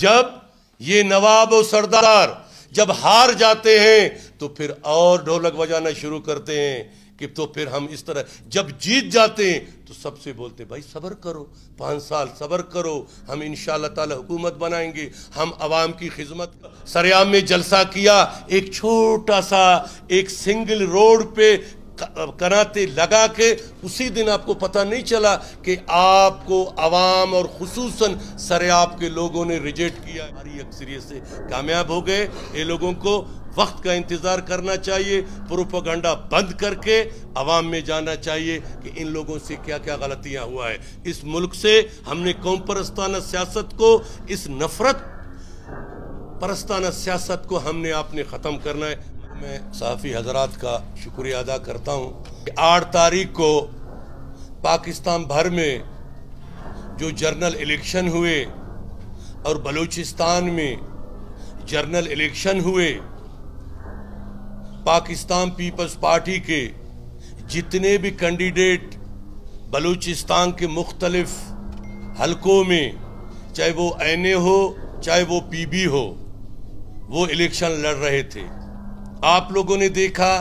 جب یہ نواب و سردار جب ہار جاتے ہیں تو پھر اور ڈھولک بجانا شروع کرتے ہیں کہ تو پھر ہم اس طرح، جب جیت جاتے ہیں تو سب سے بولتے ہیں بھائی صبر کرو، 5 سال صبر کرو، ہم انشاءاللہ تعالی حکومت بنائیں گے، ہم عوام کی خدمت۔ سریاب میں جلسہ کیا، ایک چھوٹا سا ایک سنگل روڈ پہ کناتے لگا کے اسی دن آپ کو پتہ نہیں چلا کہ آپ کو عوام اور خصوصاً سریاب کے لوگوں نے ریجیکٹ کیا، ہماری اکثریت سے کامیاب ہو گئے۔ یہ لوگوں کو وقت کا انتظار کرنا چاہیے، پروپیگنڈا بند کر کے عوام میں جانا چاہیے کہ ان لوگوں سے کیا کیا غلطیاں ہوا ہے۔ اس ملک سے ہم نے قوم پرستانہ سیاست کو، اس نفرت پرستانہ سیاست کو ہم نے آپ نے ختم کرنا ہے۔ میں صحافی حضرات کا شکریہ ادا کرتا ہوں کہ 8 تاریخ کو پاکستان بھر میں جو جنرل الیکشن ہوئے اور بلوچستان میں جنرل الیکشن ہوئے، پاکستان پیپلز پارٹی کے جتنے بھی کینڈیڈیٹ بلوچستان کے مختلف حلقوں میں، چاہے وہ این اے ہو چاہے وہ پی بی ہو، وہ الیکشن لڑ رہے تھے۔ آپ لوگوں نے دیکھا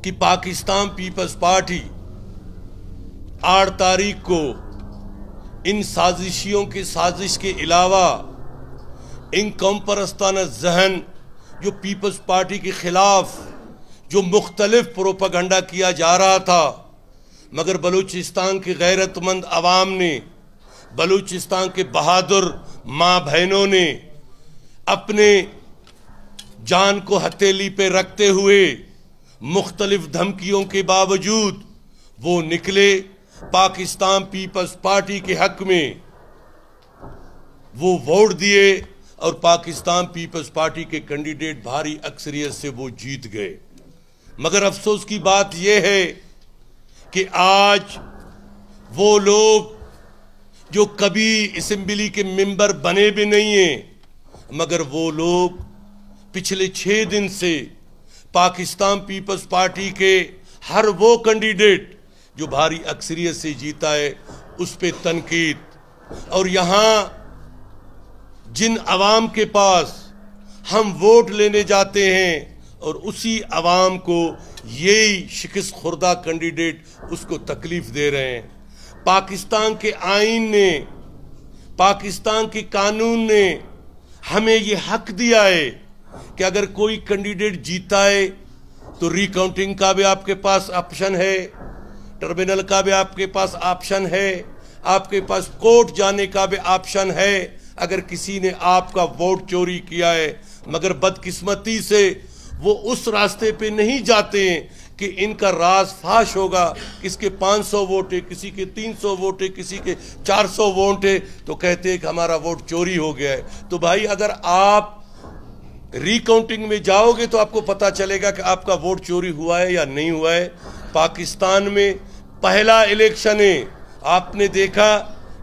کہ پاکستان پیپلز پارٹی 8 تاریخ کو ان سازشیوں کی سازش کے علاوہ ان قوم پرستانہ ذہن جو پیپلز پارٹی کے خلاف جو مختلف پروپیگنڈا کیا جا رہا تھا، مگر بلوچستان کے غیرت مند عوام نے، بلوچستان کے بہادر ماں بہنوں نے اپنے جان کو ہتھیلی پہ رکھتے ہوئے مختلف دھمکیوں کے باوجود وہ نکلے، پاکستان پیپلز پارٹی کے حق میں وہ ووٹ دیے اور پاکستان پیپلز پارٹی کے کینڈیڈیٹ بھاری اکثریت سے وہ جیت گئے۔ مگر افسوس کی بات یہ ہے کہ آج وہ لوگ جو کبھی اسمبلی کے ممبر بنے بھی نہیں ہیں، مگر وہ لوگ پچھلے 6 دن سے پاکستان پیپلز پارٹی کے ہر وہ کینڈیڈیٹ جو بھاری اکثریت سے جیتا ہے اس پہ تنقید، اور یہاں جن عوام کے پاس ہم ووٹ لینے جاتے ہیں اور اسی عوام کو یہی شکست خوردہ کینڈیڈیٹ اس کو تکلیف دے رہے ہیں۔ پاکستان کے آئین نے، پاکستان کے قانون نے ہمیں یہ حق دیا ہے کہ اگر کوئی کینڈیڈیٹ جیتا ہے تو ری کاؤنٹنگ کا بھی آپ کے پاس آپشن ہے، ٹربینل کا بھی آپ کے پاس آپشن ہے، آپ کے پاس کورٹ جانے کا بھی آپشن ہے اگر کسی نے آپ کا ووٹ چوری کیا ہے۔ مگر بدقسمتی سے وہ اس راستے پہ نہیں جاتے ہیں کہ ان کا راز فاش ہوگا، کس کے 500 ووٹ ہے، کسی کے 300 ووٹ ہے، کسی کے 400 ووٹ ہے، تو کہتے ہیں کہ ہمارا ووٹ چوری ہو گیا ہے۔ تو بھائی اگر آپ ری کاؤنٹنگ میں جاؤ گے تو آپ کو پتا چلے گا کہ آپ کا ووٹ چوری ہوا ہے یا نہیں ہوا ہے۔ پاکستان میں پہلا الیکشن ہے، آپ نے دیکھا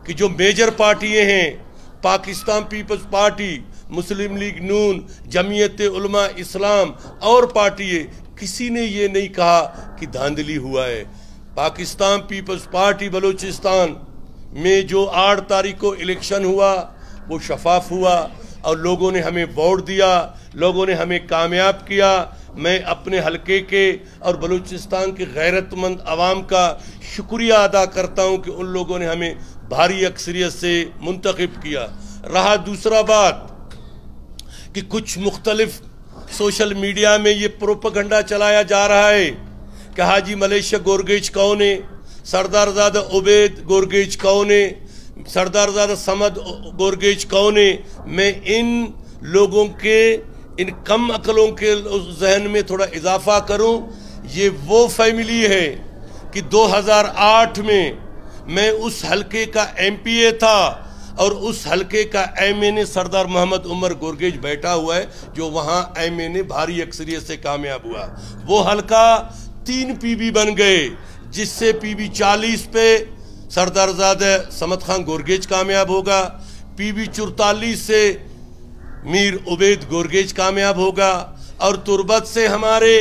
کہ جو میجر پارٹیاں ہیں، پاکستان پیپلز پارٹی، مسلم لیگ نون، جمعیت علماء اسلام اور پارٹی، کسی نے یہ نہیں کہا کہ دھاندلی ہوا ہے۔ پاکستان پیپلز پارٹی بلوچستان میں جو 8 تاریخ کو الیکشن ہوا وہ شفاف ہوا اور لوگوں نے ہمیں ووٹ دیا، لوگوں نے ہمیں کامیاب کیا۔ میں اپنے حلقے کے اور بلوچستان کے غیرت مند عوام کا شکریہ ادا کرتا ہوں کہ ان لوگوں نے ہمیں بھاری اکثریت سے منتخب کیا۔ رہا دوسرا بات کہ کچھ مختلف سوشل میڈیا میں یہ پروپیگنڈا چلایا جا رہا ہے کہ حاجی ملیشیا گورگیج کون ہے، سردار زادہ عبید گورگیج کون ہے، سردار زادہ سمد گورگیج کون ہے۔ میں ان لوگوں کے، ان کم عقلوں کے ذہن میں تھوڑا اضافہ کروں، یہ وہ فیملی ہے کہ 2008 میں اس حلقے کا ایم پی اے تھا اور اس حلقے کا ایم اے نے سردار محمد عمر گورگیج بیٹھا ہوا ہے، جو وہاں ایم اے نے بھاری اکثریت سے کامیاب ہوا۔ وہ حلقہ 3 پی بی بن گئے، جس سے پی بی 40 پہ سردار زادہ سمد خان گورگیج کامیاب ہوگا، پی بی 44 سے میر عبید گورگیج کامیاب ہوگا، اور تربت سے ہمارے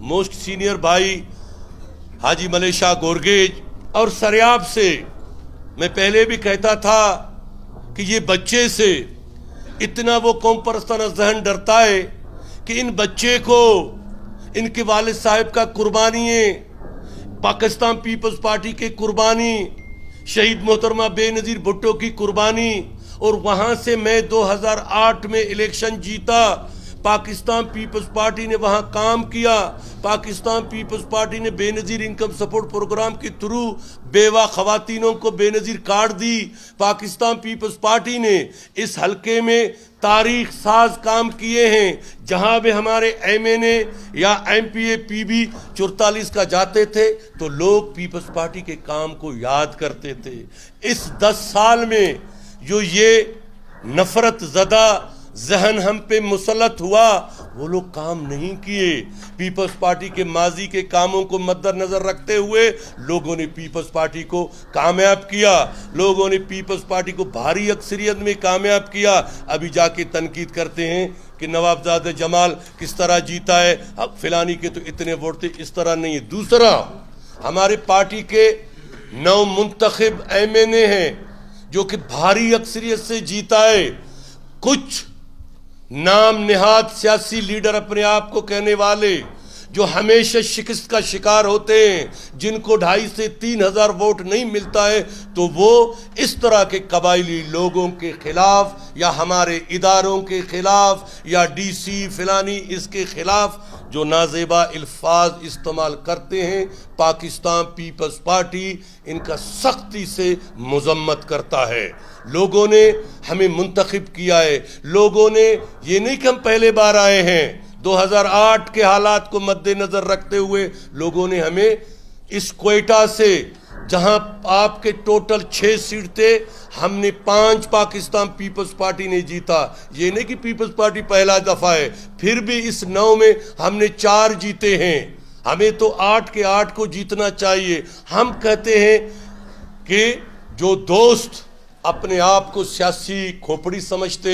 موسٹ سینئر بھائی حاجی ملیشیا گورگیج، اور سریاب سے میں پہلے بھی کہتا تھا کہ یہ بچے سے اتنا وہ قوم پرستانہ ذہن ڈرتا ہے کہ ان بچے کو ان کے والد صاحب کا قربانی ہے، پاکستان پیپلز پارٹی کے قربانی، شہید محترمہ بے نظیر بھٹو کی قربانی، اور وہاں سے میں 2008 میں الیکشن جیتا، پاکستان پیپلز پارٹی نے وہاں کام کیا، پاکستان پیپلز پارٹی نے بے نظیر انکم سپورٹ پروگرام کے تھرو بیوہ خواتینوں کو بے نظیر کارڈ دی، پاکستان پیپلز پارٹی نے اس حلقے میں تاریخ ساز کام کیے ہیں، جہاں بھی ہمارے ایم این اے یا M P a P be 44 کا جاتے تھے تو لوگ پیپلز پارٹی کے کام کو یاد کرتے تھے۔ اس 10 سال میں جو یہ نفرت زدہ ذہن ہم پہ مسلط ہوا، وہ لوگ کام نہیں کیے۔ پیپلز پارٹی کے ماضی کے کاموں کو مد نظر رکھتے ہوئے لوگوں نے پیپلز پارٹی کو کامیاب کیا، لوگوں نے پیپلز پارٹی کو بھاری اکثریت میں کامیاب کیا۔ ابھی جا کے تنقید کرتے ہیں کہ نوابزادہ جمال کس طرح جیتا ہے، اب فلانی کے تو اتنے ووٹ تھے، اس طرح نہیں ہے۔ دوسرا، ہمارے پارٹی کے 9 منتخب ایم این اے ہیں جو کہ بھاری اکثریت سے جیتا ہے۔ کچھ نام نہاد سیاسی لیڈر اپنے آپ کو کہنے والے جو ہمیشہ شکست کا شکار ہوتے ہیں، جن کو 2,500 سے 3,000 ووٹ نہیں ملتا ہے، تو وہ اس طرح کے قبائلی لوگوں کے خلاف یا ہمارے اداروں کے خلاف یا ڈی سی فلانی اس کے خلاف جو نازیبا الفاظ استعمال کرتے ہیں، پاکستان پیپلز پارٹی ان کا سختی سے مذمت کرتا ہے۔ لوگوں نے ہمیں منتخب کیا ہے، لوگوں نے یہ نہیں کہ ہم پہلے بار آئے ہیں، 2008 کے حالات کو مد نظر رکھتے ہوئے لوگوں نے ہمیں اس کوئٹہ سے، جہاں آپ کے ٹوٹل 6 سیٹ تھے، ہم نے 5 پاکستان پیپلز پارٹی نے جیتا۔ یہ نہیں کہ پیپلز پارٹی پہلا دفعہ ہے، پھر بھی اس 9 میں ہم نے 4 جیتے ہیں۔ ہمیں تو 8 کے 8 کو جیتنا چاہیے۔ ہم کہتے ہیں کہ جو دوست اپنے آپ کو سیاسی کھوپڑی سمجھتے،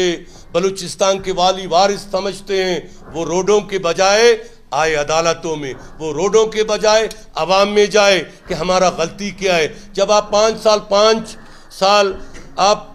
بلوچستان کے والی وارث سمجھتے ہیں، وہ روڈوں کے بجائے آئے عدالتوں میں، وہ روڈوں کے بجائے عوام میں جائے کہ ہمارا غلطی کیا ہے۔ جب آپ 5 سال آپ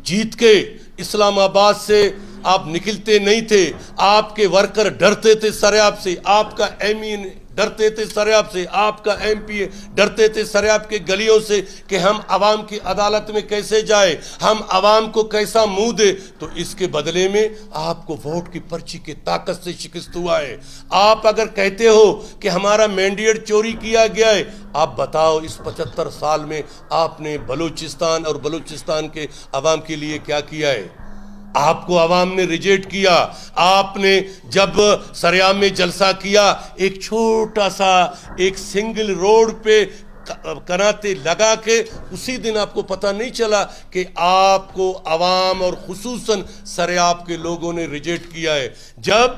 جیت کے اسلام آباد سے آپ نکلتے نہیں تھے، آپ کے ورکر ڈرتے تھے سریاب سے، آپ کا ایم ای ڈرتے تھے سریاب سے، آپ کا ایم پی اے ڈرتے تھے سریاب کے گلیوں سے کہ ہم عوام کی عدالت میں کیسے جائے، ہم عوام کو کیسا منہ دے، تو اس کے بدلے میں آپ کو ووٹ کی پرچی کی طاقت سے شکست ہوا ہے۔ آپ اگر کہتے ہو کہ ہمارا مینڈیٹ چوری کیا گیا ہے، آپ بتاؤ اس 75 سال میں آپ نے بلوچستان اور بلوچستان کے عوام کے لیے کیا کیا ہے؟ آپ کو عوام نے ریجیکٹ کیا۔ آپ نے جب سریاب میں جلسہ کیا، ایک چھوٹا سا ایک سنگل روڈ پہ کناتے لگا کے، اسی دن آپ کو پتہ نہیں چلا کہ آپ کو عوام اور خصوصاً سریاب کے لوگوں نے ریجیکٹ کیا ہے۔ جب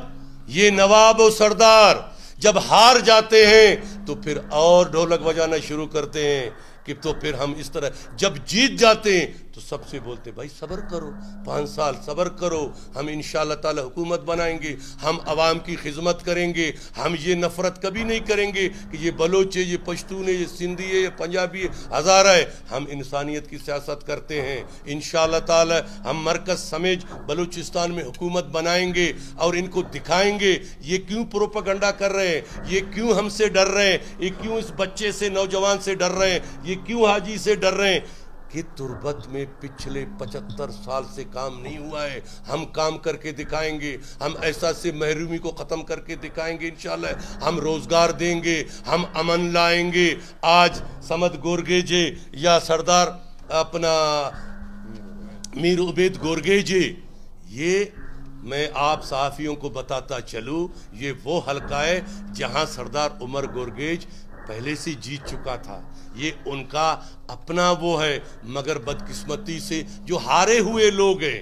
یہ نواب و سردار جب ہار جاتے ہیں تو پھر اور ڈھولک بجانا شروع کرتے ہیں کہ تو پھر ہم اس طرح، جب جیت جاتے ہیں تو سب سے بولتے بھائی صبر کرو، 5 سال صبر کرو، ہم انشاءاللہ تعالی حکومت بنائیں گے، ہم عوام کی خدمت کریں گے، ہم یہ نفرت کبھی نہیں کریں گے کہ یہ بلوچ ہے، یہ پشتون ہے، یہ سندھی ہے، یہ پنجابی ہے، ہزارہ ہے۔ ہم انسانیت کی سیاست کرتے ہیں۔ انشاءاللہ تعالی ہم مرکز سمیت بلوچستان میں حکومت بنائیں گے اور ان کو دکھائیں گے یہ کیوں پروپیگنڈا کر رہے ہیں، یہ کیوں ہم سے ڈر رہے ہیں، یہ کیوں اس بچے سے، نوجوان سے ڈر رہے ہیں، یہ کیوں حاجی سے ڈر رہے ہیں، کہ تربت میں پچھلے 75 سال سے کام نہیں ہوا ہے۔ ہم کام کر کے دکھائیں گے، ہم ایسا سے محرومی کو ختم کر کے دکھائیں گے، انشاءاللہ ہم روزگار دیں گے، ہم امن لائیں گے۔ آج سمد گورگیجے یا سردار اپنا میر عبید گورگیجے، یہ میں آپ صحافیوں کو بتاتا چلوں، یہ وہ حلقہ ہے جہاں سردار عمر گورگیج پہلے سے جیت چکا تھا۔ یہ ان کا اپنا وہ ہے، مگر بدقسمتی سے جو ہارے ہوئے لوگ ہیں،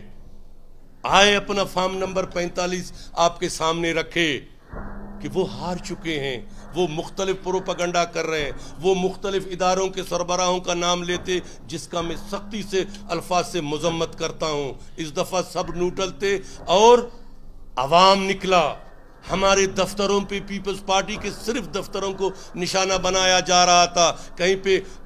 آئے اپنا فارم نمبر 45 آپ کے سامنے رکھے کہ وہ ہار چکے ہیں، وہ مختلف پروپیگنڈا کر رہے ہیں، وہ مختلف اداروں کے سربراہوں کا نام لیتے جس کا میں سختی سے الفاظ سے مذمت کرتا ہوں۔ اس دفعہ سب نیوٹرل تھے اور عوام نکلا۔ ہمارے دفتروں پہ پیپلز پارٹی کے صرف دفتروں کو نشانہ بنایا جا رہا تھا، کہیں پہ